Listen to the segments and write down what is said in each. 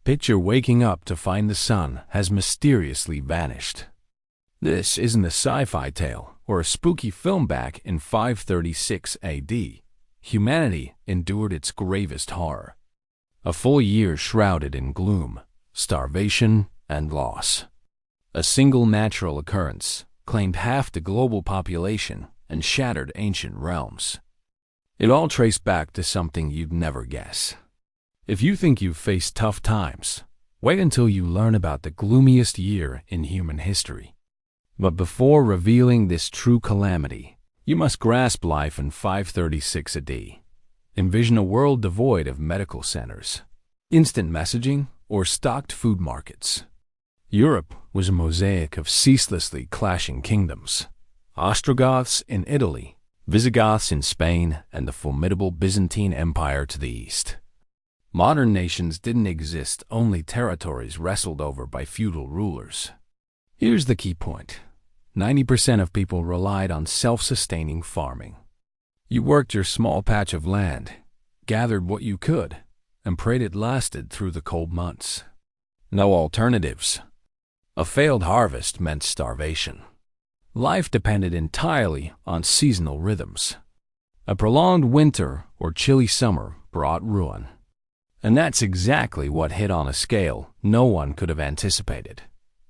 Picture waking up to find the sun has mysteriously vanished. This isn't a sci-fi tale or a spooky film back in 536 AD. Humanity endured its gravest horror. A full year shrouded in gloom, starvation, and loss. A single natural occurrence claimed half the global population and shattered ancient realms. It all traced back to something you'd never guess. If you think you've faced tough times, wait until you learn about the gloomiest year in human history. But before revealing this true calamity, you must grasp life in 536 AD. Envision a world devoid of medical centers, instant messaging, or stocked food markets. Europe was a mosaic of ceaselessly clashing kingdoms. Ostrogoths in Italy, Visigoths in Spain, and the formidable Byzantine Empire to the east. Modern nations didn't exist, only territories wrestled over by feudal rulers. Here's the key point. 90% of people relied on self-sustaining farming. You worked your small patch of land, gathered what you could, and prayed it lasted through the cold months. No alternatives. A failed harvest meant starvation. Life depended entirely on seasonal rhythms. A prolonged winter or chilly summer brought ruin. And that's exactly what hit on a scale no one could have anticipated.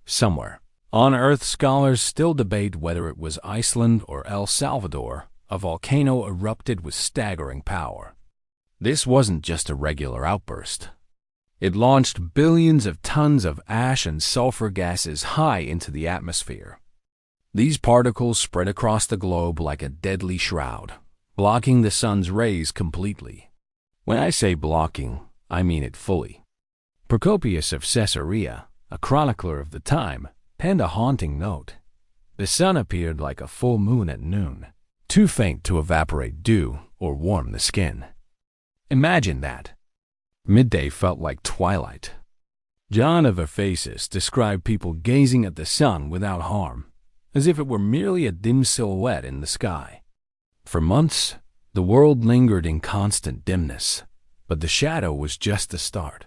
Somewhere on Earth, scholars still debate whether it was Iceland or El Salvador. A volcano erupted with staggering power. This wasn't just a regular outburst. It launched billions of tons of ash and sulfur gases high into the atmosphere. These particles spread across the globe like a deadly shroud, blocking the sun's rays completely. When I say blocking, I mean it fully. Procopius of Caesarea, a chronicler of the time, penned a haunting note. The sun appeared like a full moon at noon, too faint to evaporate dew or warm the skin. Imagine that. Midday felt like twilight. John of Ephesus described people gazing at the sun without harm, as if it were merely a dim silhouette in the sky. For months, the world lingered in constant dimness, but the shadow was just the start.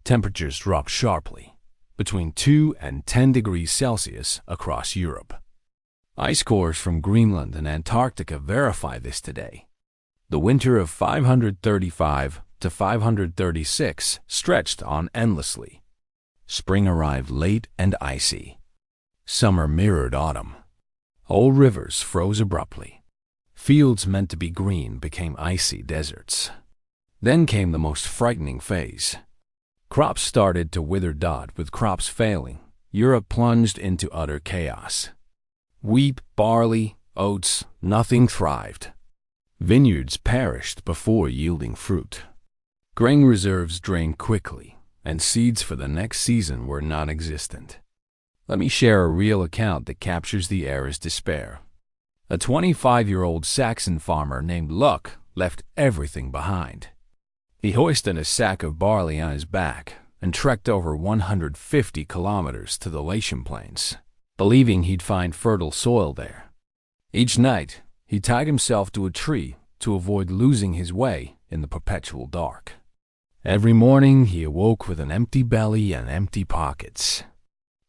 Temperatures dropped sharply, between 2 and 10 degrees Celsius across Europe. Ice cores from Greenland and Antarctica verify this today. The winter of 535 to 536 stretched on endlessly. Spring arrived late and icy. Summer mirrored autumn. Whole rivers froze abruptly. Fields meant to be green became icy deserts. Then came the most frightening phase. Crops started to wither. With crops failing, Europe plunged into utter chaos. Wheat, barley, oats, nothing thrived. Vineyards perished before yielding fruit. Grain reserves drained quickly, and seeds for the next season were non-existent. Let me share a real account that captures the era's despair. A 25-year-old Saxon farmer named Luck left everything behind. He hoisted a sack of barley on his back and trekked over 150 kilometers to the Latian plains, believing he'd find fertile soil there. Each night, he tied himself to a tree to avoid losing his way in the perpetual dark. Every morning, he awoke with an empty belly and empty pockets.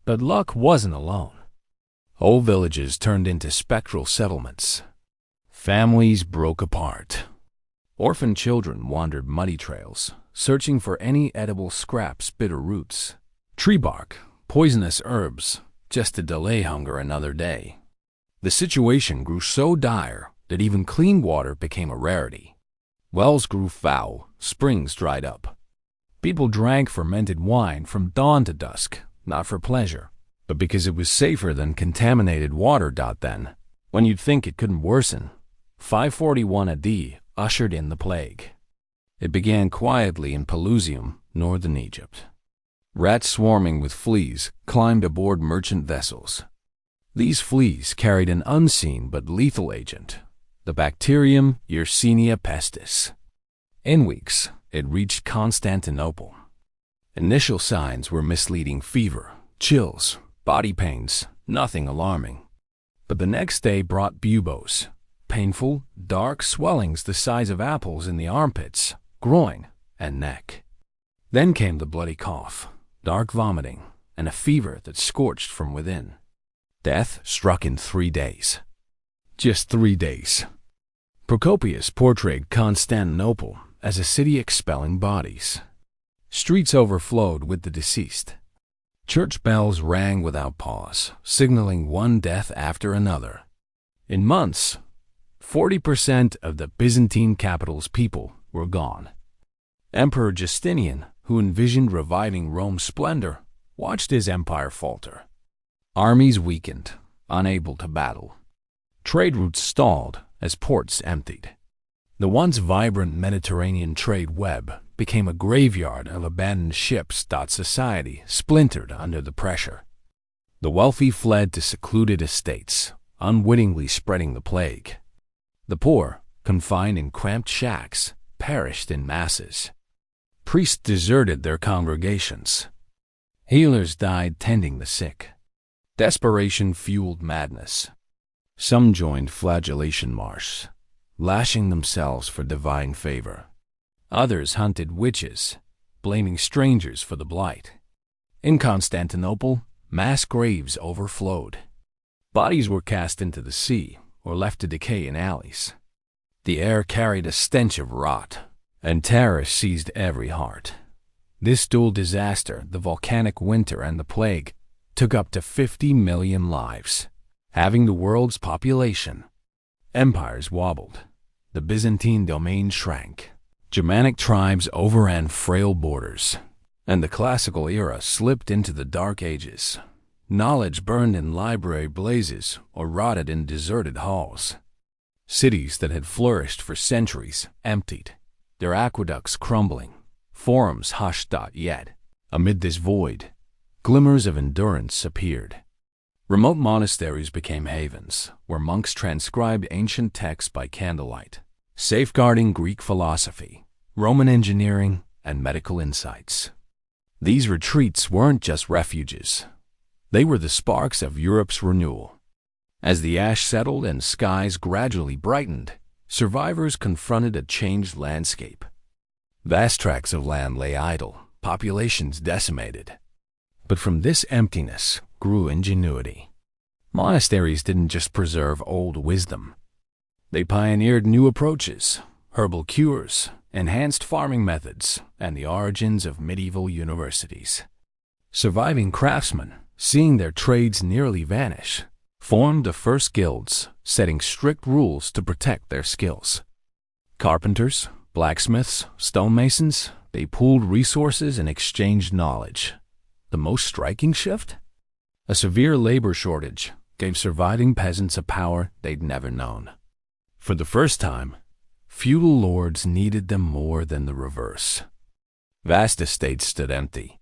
But Luck wasn't alone. Whole villages turned into spectral settlements. Families broke apart. Orphan children wandered muddy trails, searching for any edible scraps, bitter roots, tree bark, poisonous herbs, just to delay hunger another day. The situation grew so dire that even clean water became a rarity. Wells grew foul, springs dried up. People drank fermented wine from dawn to dusk, not for pleasure, but because it was safer than contaminated water. Then, when you'd think it couldn't worsen, 541 AD ushered in the plague. It began quietly in Pelusium, northern Egypt. Rats swarming with fleas climbed aboard merchant vessels. These fleas carried an unseen but lethal agent, the bacterium Yersinia pestis. In weeks, it reached Constantinople. Initial signs were misleading fever, chills, body pains, nothing alarming. But the next day brought buboes, painful, dark swellings the size of apples in the armpits, groin, and neck. Then came the bloody cough, dark vomiting, and a fever that scorched from within. Death struck in 3 days. Just 3 days. Procopius portrayed Constantinople as a city expelling bodies. Streets overflowed with the deceased. Church bells rang without pause, signaling one death after another. In months, 40% of the Byzantine capital's people were gone. Emperor Justinian, who envisioned reviving Rome's splendor, watched his empire falter. Armies weakened, unable to battle. Trade routes stalled as ports emptied. The once vibrant Mediterranean trade web became a graveyard of abandoned ships. Society splintered under the pressure. The wealthy fled to secluded estates, unwittingly spreading the plague. The poor, confined in cramped shacks, perished in masses. Priests deserted their congregations. Healers died tending the sick. Desperation fueled madness. Some joined flagellation marches, lashing themselves for divine favor. Others hunted witches, blaming strangers for the blight. In Constantinople, mass graves overflowed. Bodies were cast into the sea or left to decay in alleys. The air carried a stench of rot, and terror seized every heart. This dual disaster, the volcanic winter and the plague, took up to 50 million lives, having the world's population. Empires wobbled. The Byzantine domain shrank. Germanic tribes overran frail borders, and the classical era slipped into the Dark Ages. Knowledge burned in library blazes or rotted in deserted halls. Cities that had flourished for centuries emptied, their aqueducts crumbling, forums hushed. Yet, amid this void, glimmers of endurance appeared. Remote monasteries became havens, where monks transcribed ancient texts by candlelight, safeguarding Greek philosophy, Roman engineering, and medical insights. These retreats weren't just refuges. They were the sparks of Europe's renewal. As the ash settled and skies gradually brightened, survivors confronted a changed landscape. Vast tracts of land lay idle, populations decimated. But from this emptiness grew ingenuity. Monasteries didn't just preserve old wisdom. They pioneered new approaches, herbal cures, enhanced farming methods, and the origins of medieval universities. Surviving craftsmen, seeing their trades nearly vanish, formed the first guilds, setting strict rules to protect their skills. Carpenters, blacksmiths, stonemasons, they pooled resources and exchanged knowledge. The most striking shift? A severe labor shortage gave surviving peasants a power they'd never known. For the first time, feudal lords needed them more than the reverse. Vast estates stood empty.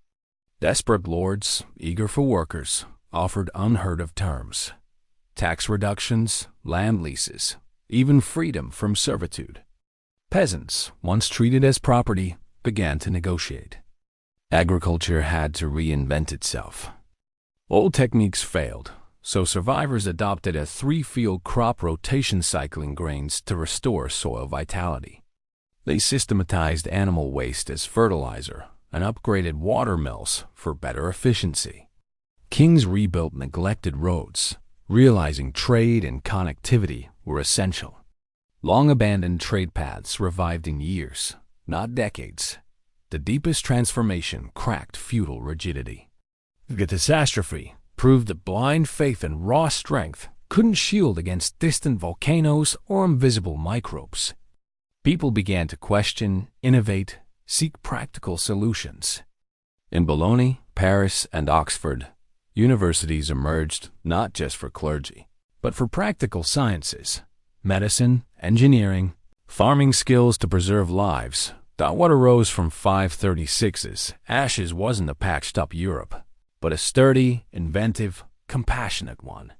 Desperate lords, eager for workers, offered unheard-of terms. Tax reductions, land leases, even freedom from servitude. Peasants, once treated as property, began to negotiate. Agriculture had to reinvent itself. Old techniques failed, so survivors adopted a 3-field crop rotation cycling grains to restore soil vitality. They systematized animal waste as fertilizer and upgraded water mills for better efficiency. Kings rebuilt neglected roads, realizing trade and connectivity were essential. Long-abandoned trade paths revived in years, not decades. The deepest transformation cracked feudal rigidity. The catastrophe proved that blind faith and raw strength couldn't shield against distant volcanoes or invisible microbes. People began to question, innovate, seek practical solutions. In Bologna, Paris, and Oxford, universities emerged not just for clergy, but for practical sciences, medicine, engineering, farming skills to preserve lives. What arose from 536's ashes wasn't a patched-up Europe, but a sturdy, inventive, compassionate one.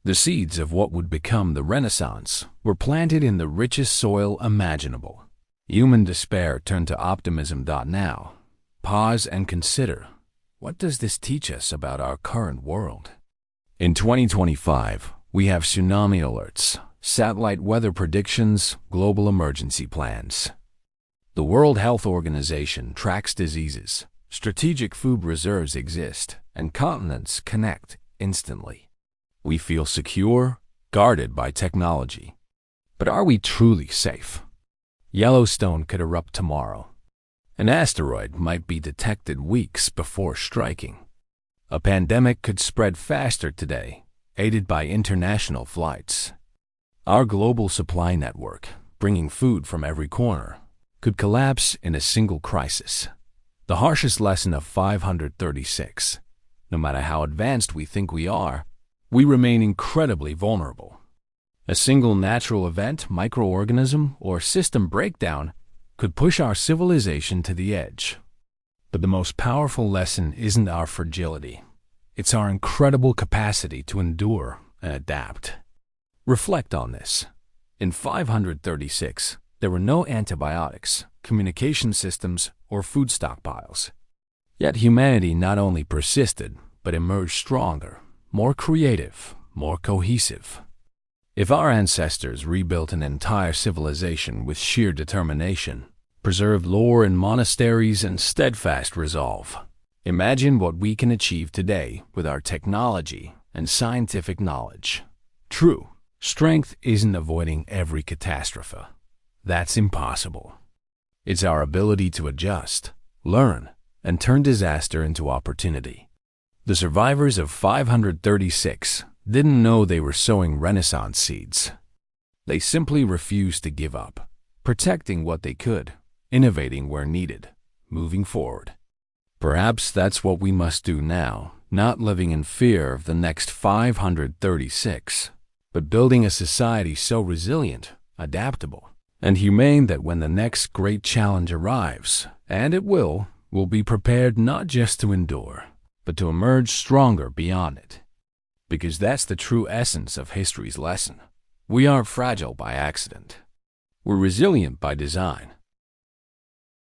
The seeds of what would become the Renaissance were planted in the richest soil imaginable. Human despair turned to optimism. Now, pause and consider, what does this teach us about our current world? In 2025, we have tsunami alerts, satellite weather predictions, global emergency plans. The World Health Organization tracks diseases, strategic food reserves exist, and continents connect instantly. We feel secure, guarded by technology. But are we truly safe? Yellowstone could erupt tomorrow. An asteroid might be detected weeks before striking. A pandemic could spread faster today, aided by international flights. Our global supply network, bringing food from every corner, could collapse in a single crisis. The harshest lesson of 536. No matter how advanced we think we are, we remain incredibly vulnerable. A single natural event, microorganism, or system breakdown could push our civilization to the edge. But the most powerful lesson isn't our fragility. It's our incredible capacity to endure and adapt. Reflect on this. In 536, there were no antibiotics, communication systems, or food stockpiles. Yet humanity not only persisted, but emerged stronger, more creative, more cohesive. If our ancestors rebuilt an entire civilization with sheer determination, preserved lore in monasteries and steadfast resolve, imagine what we can achieve today with our technology and scientific knowledge. True, strength isn't avoiding every catastrophe. That's impossible. It's our ability to adjust, learn, and turn disaster into opportunity. The survivors of 536 didn't know they were sowing Renaissance seeds. They simply refused to give up, protecting what they could, innovating where needed, moving forward. Perhaps that's what we must do now, not living in fear of the next 536, but building a society so resilient, adaptable, and humane that when the next great challenge arrives, and it will, we'll be prepared not just to endure, but to emerge stronger beyond it. Because that's the true essence of history's lesson. We aren't fragile by accident. We're resilient by design.